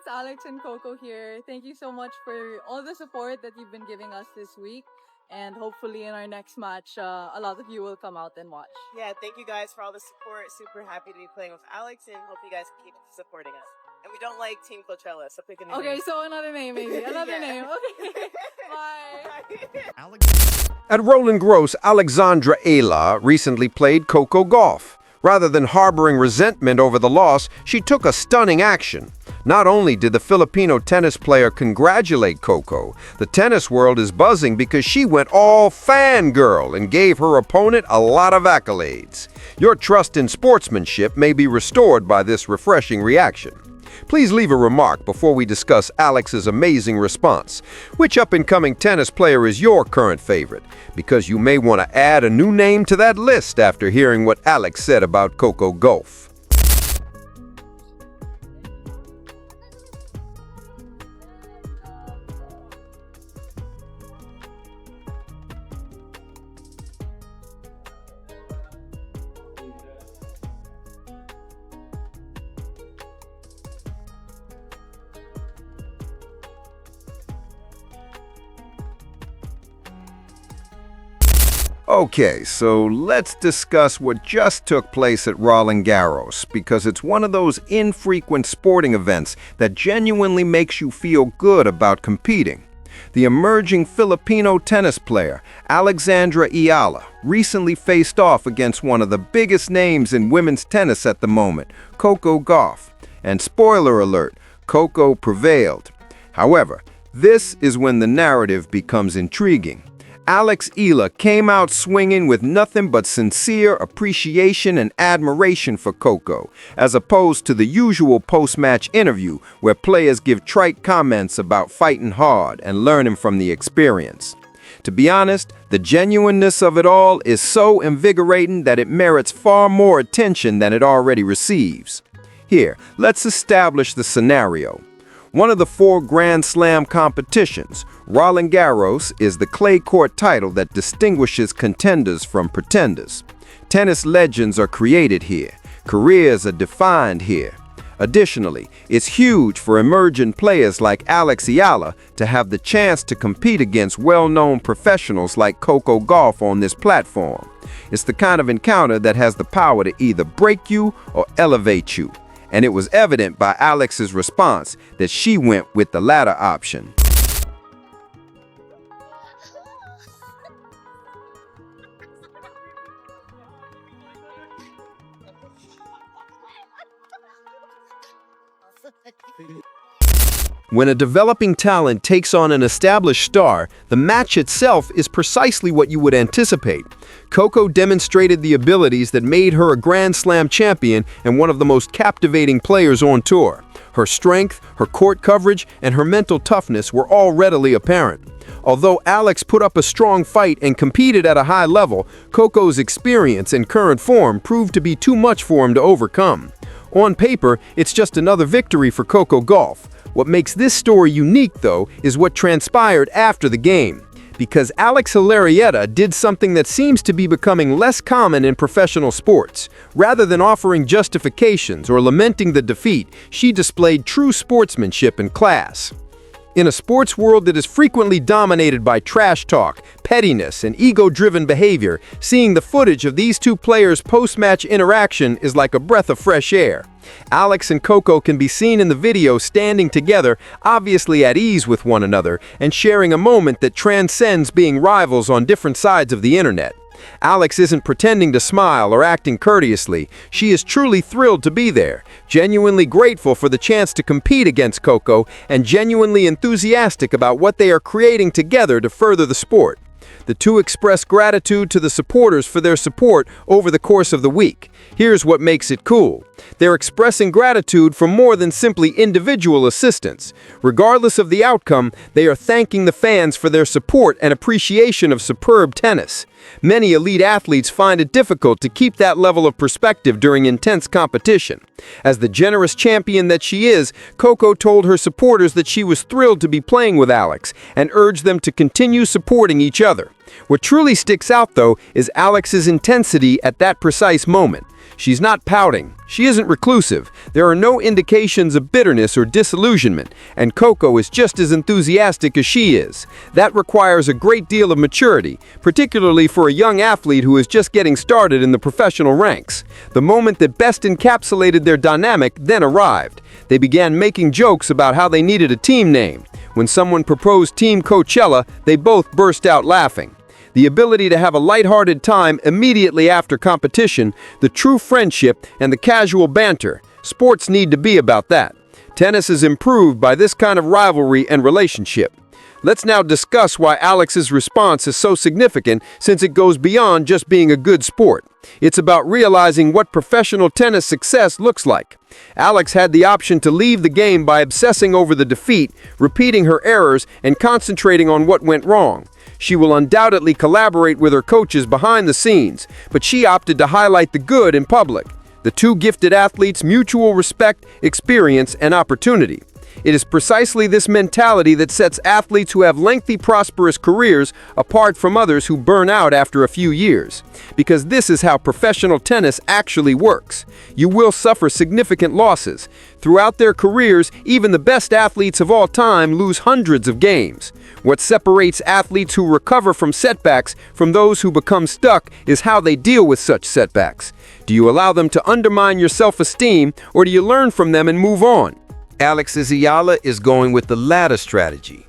it's Alex and Coco here. Thank you so much for all the support that you've been giving us this week. And hopefully in our next match, a lot of you will come out and watch. Yeah, thank you guys for all the support. Super happy to be playing with Alex, and hope you guys can keep supporting us. And we don't like Team Coachella, so pick a new Okay, name. so another name maybe. Another name. Okay. Bye. At Roland Garros, Alexandra Eala recently played Coco Gauff. Rather than harboring resentment over the loss, she took a stunning action. Not only did the Filipino tennis player congratulate Coco, the tennis world is buzzing because she went all fangirl and gave her opponent a lot of accolades. Your trust in sportsmanship may be restored by this refreshing reaction. Please leave a remark before we discuss Alex's amazing response. Which up-and-coming tennis player is your current favorite? Because you may want to add a new name to that list after hearing what Alex said about Coco Gauff. Okay, so let's discuss what just took place at Roland Garros, because it's one of those infrequent sporting events that genuinely makes you feel good about competing. The emerging Filipino tennis player, Alexandra Eala, recently faced off against one of the biggest names in women's tennis at the moment, Coco Gauff. And spoiler alert, Coco prevailed. However, this is when the narrative becomes intriguing. Alex Eala came out swinging with nothing but sincere appreciation and admiration for Coco, as opposed to the usual post-match interview where players give trite comments about fighting hard and learning from the experience. To be honest, the genuineness of it all is so invigorating that it merits far more attention than it already receives. Here, let's establish the scenario. One of the 4 Grand Slam competitions, Roland Garros, is the clay court title that distinguishes contenders from pretenders. Tennis legends are created here. Careers are defined here. Additionally, it's huge for emerging players like Alex Eala to have the chance to compete against well-known professionals like Coco Gauff on this platform. It's the kind of encounter that has the power to either break you or elevate you. And it was evident by Alex's response that she went with the latter option. When a developing talent takes on an established star, the match itself is precisely what you would anticipate. Coco demonstrated the abilities that made her a Grand Slam champion and one of the most captivating players on tour. Her strength, her court coverage, and her mental toughness were all readily apparent. Although Alex put up a strong fight and competed at a high level, Coco's experience and current form proved to be too much for him to overcome. On paper, it's just another victory for Coco Gauff. What makes this story unique, though, is what transpired after the game. Because Alexandra Eala did something that seems to be becoming less common in professional sports. Rather than offering justifications or lamenting the defeat, she displayed true sportsmanship and class. In a sports world that is frequently dominated by trash talk, pettiness, and ego-driven behavior, seeing the footage of these two players' post-match interaction is like a breath of fresh air. Alex and Coco can be seen in the video standing together, obviously at ease with one another, and sharing a moment that transcends being rivals on different sides of the internet. Alex isn't pretending to smile or acting courteously. She is truly thrilled to be there, genuinely grateful for the chance to compete against Coco, and genuinely enthusiastic about what they are creating together to further the sport. The two express gratitude to the supporters for their support over the course of the week. Here's what makes it cool. They're expressing gratitude for more than simply individual assistance. Regardless of the outcome, they are thanking the fans for their support and appreciation of superb tennis. Many elite athletes find it difficult to keep that level of perspective during intense competition. As the generous champion that she is, Coco told her supporters that she was thrilled to be playing with Alex and urged them to continue supporting each other. What truly sticks out, though, is Alex's intensity at that precise moment. She's not pouting. She isn't reclusive. There are no indications of bitterness or disillusionment, and Coco is just as enthusiastic as she is. That requires a great deal of maturity, particularly for a young athlete who is just getting started in the professional ranks. The moment that best encapsulated their dynamic then arrived. They began making jokes about how they needed a team name. When someone proposed Team Coachella, they both burst out laughing. The ability to have a lighthearted time immediately after competition, the true friendship, and the casual banter. Sports need to be about that. Tennis is improved by this kind of rivalry and relationship. Let's now discuss why Alex's response is so significant, since it goes beyond just being a good sport. It's about realizing what professional tennis success looks like. Alex had the option to leave the game by obsessing over the defeat, repeating her errors, and concentrating on what went wrong. She will undoubtedly collaborate with her coaches behind the scenes, but she opted to highlight the good in public. The two gifted athletes' mutual respect, experience, and opportunity. It is precisely this mentality that sets athletes who have lengthy, prosperous careers apart from others who burn out after a few years. Because this is how professional tennis actually works. You will suffer significant losses. Throughout their careers, even the best athletes of all time lose hundreds of games. What separates athletes who recover from setbacks from those who become stuck is how they deal with such setbacks. Do you allow them to undermine your self-esteem, or do you learn from them and move on? Alexandra Eala is going with the latter strategy.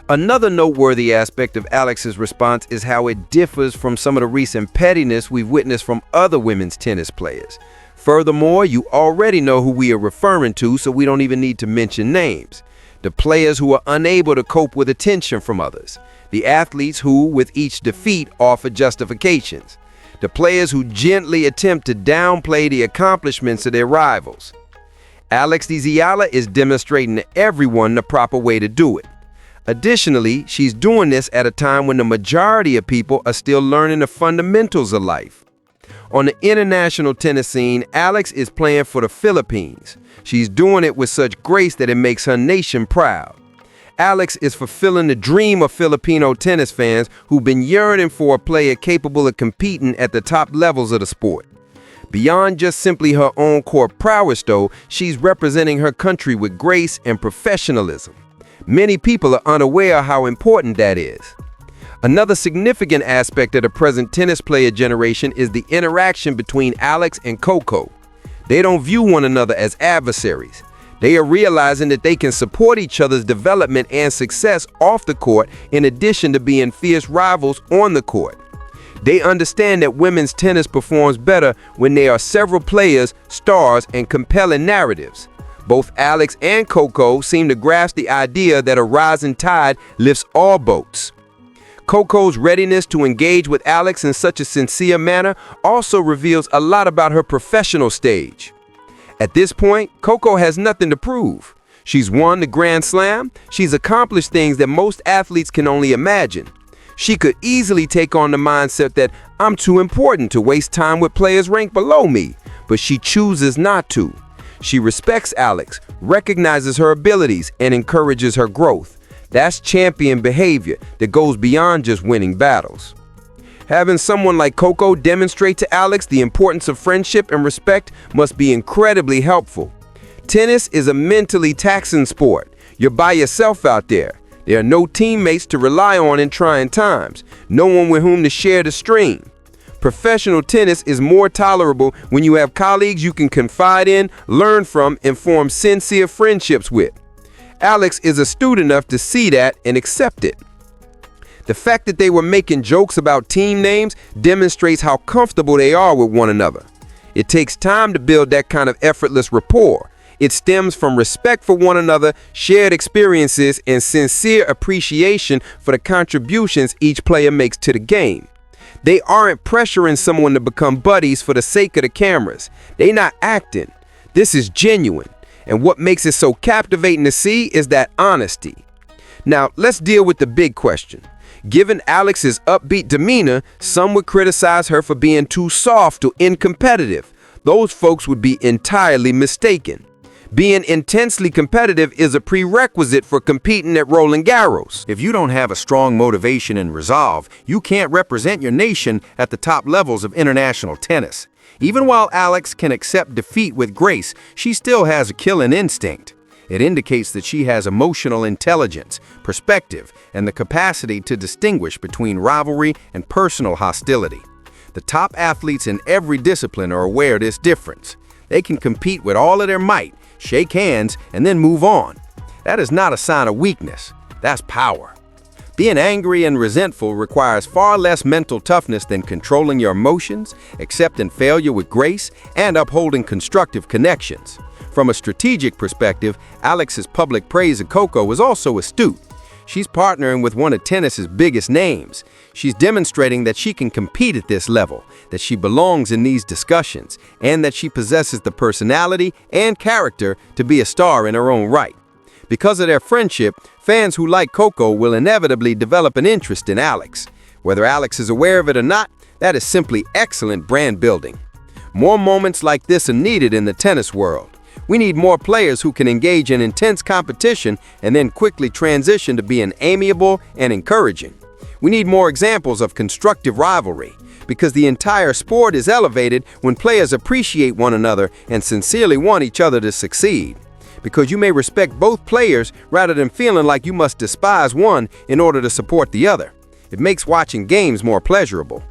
Another noteworthy aspect of Alex's response is how it differs from some of the recent pettiness we've witnessed from other women's tennis players. Furthermore, you already know who we are referring to, so we don't even need to mention names. The players who are unable to cope with attention from others. The athletes who, with each defeat, offer justifications. The players who gently attempt to downplay the accomplishments of their rivals. Alexandra Eala is demonstrating to everyone the proper way to do it. Additionally, she's doing this at a time when the majority of people are still learning the fundamentals of life. On the international tennis scene, Alex is playing for the Philippines. She's doing it with such grace that it makes her nation proud. Alex is fulfilling the dream of Filipino tennis fans who've been yearning for a player capable of competing at the top levels of the sport. Beyond just simply her own court prowess, though, she's representing her country with grace and professionalism. Many people are unaware how important that is. Another significant aspect of the present tennis player generation is the interaction between Alex and Coco. They don't view one another as adversaries. They are realizing that they can support each other's development and success off the court in addition to being fierce rivals on the court. They understand that women's tennis performs better when there are several players, stars, and compelling narratives. Both Alex and Coco seem to grasp the idea that a rising tide lifts all boats. Coco's readiness to engage with Alex in such a sincere manner also reveals a lot about her professional stage. At this point, Coco has nothing to prove. She's won the Grand Slam. She's accomplished things that most athletes can only imagine. She could easily take on the mindset that I'm too important to waste time with players ranked below me, but she chooses not to. She respects Alex, recognizes her abilities, and encourages her growth. That's champion behavior that goes beyond just winning battles. Having someone like Coco demonstrate to Alex the importance of friendship and respect must be incredibly helpful. Tennis is a mentally taxing sport. You're by yourself out there. There are no teammates to rely on in trying times, no one with whom to share the stream. Professional tennis is more tolerable when you have colleagues you can confide in, learn from, and form sincere friendships with. Alex is astute enough to see that and accept it. The fact that they were making jokes about team names demonstrates how comfortable they are with one another. It takes time to build that kind of effortless rapport. It stems from respect for one another, shared experiences, and sincere appreciation for the contributions each player makes to the game. They aren't pressuring someone to become buddies for the sake of the cameras. They're not acting. This is genuine. And what makes it so captivating to see is that honesty. Now, let's deal with the big question. Given Alex's upbeat demeanor, some would criticize her for being too soft or uncompetitive. Those folks would be entirely mistaken. Being intensely competitive is a prerequisite for competing at Roland Garros. If you don't have a strong motivation and resolve, you can't represent your nation at the top levels of international tennis. Even while Alex can accept defeat with grace, she still has a killing instinct. It indicates that she has emotional intelligence, perspective, and the capacity to distinguish between rivalry and personal hostility. The top athletes in every discipline are aware of this difference. They can compete with all of their might, shake hands, and then move on. That is not a sign of weakness. That's power. Being angry and resentful requires far less mental toughness than controlling your emotions, accepting failure with grace, and upholding constructive connections. From a strategic perspective, Alex's public praise of Coco was also astute. She's partnering with one of tennis's biggest names. She's demonstrating that she can compete at this level, that she belongs in these discussions, and that she possesses the personality and character to be a star in her own right. Because of their friendship, fans who like Coco will inevitably develop an interest in Alex. Whether Alex is aware of it or not, that is simply excellent brand building. More moments like this are needed in the tennis world. We need more players who can engage in intense competition and then quickly transition to being amiable and encouraging. We need more examples of constructive rivalry, because the entire sport is elevated when players appreciate one another and sincerely want each other to succeed. Because you may respect both players rather than feeling like you must despise one in order to support the other. It makes watching games more pleasurable.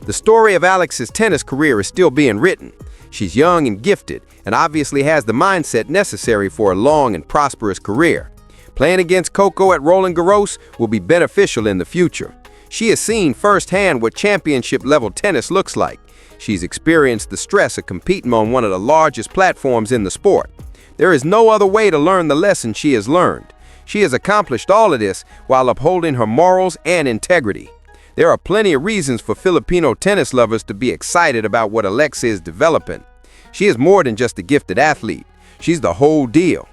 The story of Alex's tennis career is still being written. She's young and gifted, and obviously has the mindset necessary for a long and prosperous career. Playing against Coco at Roland Garros will be beneficial in the future. She has seen firsthand what championship-level tennis looks like. She's experienced the stress of competing on one of the largest platforms in the sport. There is no other way to learn the lesson she has learned. She has accomplished all of this while upholding her morals and integrity. There are plenty of reasons for Filipino tennis lovers to be excited about what Alexa is developing. She is more than just a gifted athlete. She's the whole deal.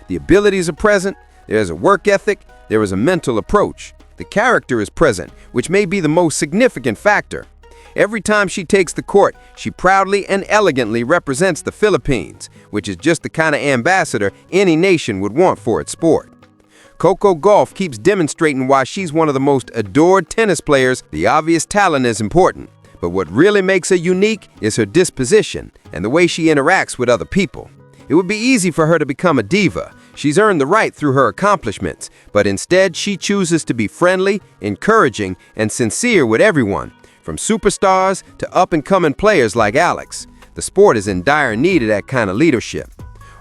The abilities are present, there is a work ethic, there is a mental approach. The character is present, which may be the most significant factor. Every time she takes the court, she proudly and elegantly represents the Philippines, which is just the kind of ambassador any nation would want for its sport. Coco Gauff keeps demonstrating why she's one of the most adored tennis players. The obvious talent is important, but what really makes her unique is her disposition and the way she interacts with other people. It would be easy for her to become a diva. She's earned the right through her accomplishments, but instead she chooses to be friendly, encouraging, and sincere with everyone, from superstars to up-and-coming players like Alex. The sport is in dire need of that kind of leadership.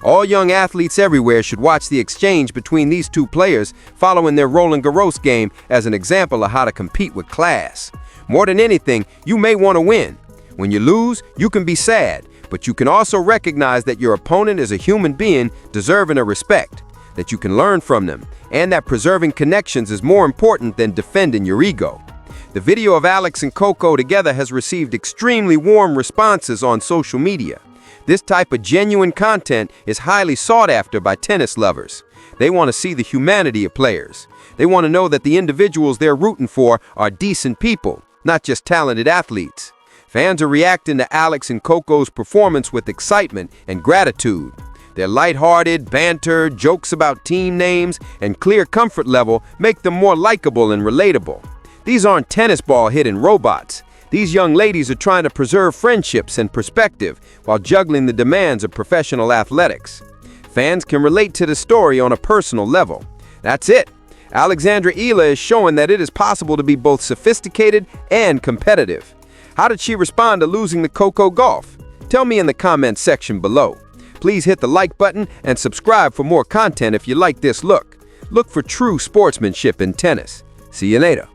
All young athletes everywhere should watch the exchange between these two players following their Roland Garros game as an example of how to compete with class. More than anything, you may want to win. When you lose, you can be sad, but you can also recognize that your opponent is a human being deserving of respect, that you can learn from them, and that preserving connections is more important than defending your ego. The video of Alex and Coco together has received extremely warm responses on social media. This type of genuine content is highly sought after by tennis lovers. They want to see the humanity of players. They want to know that the individuals they're rooting for are decent people, not just talented athletes. Fans are reacting to Alex and Coco's performance with excitement and gratitude. Their lighthearted banter, jokes about team names, and clear comfort level make them more likable and relatable. These aren't tennis ball hitting robots. These young ladies are trying to preserve friendships and perspective while juggling the demands of professional athletics. Fans can relate to the story on a personal level. That's it. Alexandra Eala is showing that it is possible to be both sophisticated and competitive. How did she respond to losing to Coco Gauff? Tell me in the comments section below. Please hit the like button and subscribe for more content if you like this look. Look for true sportsmanship in tennis. See you later.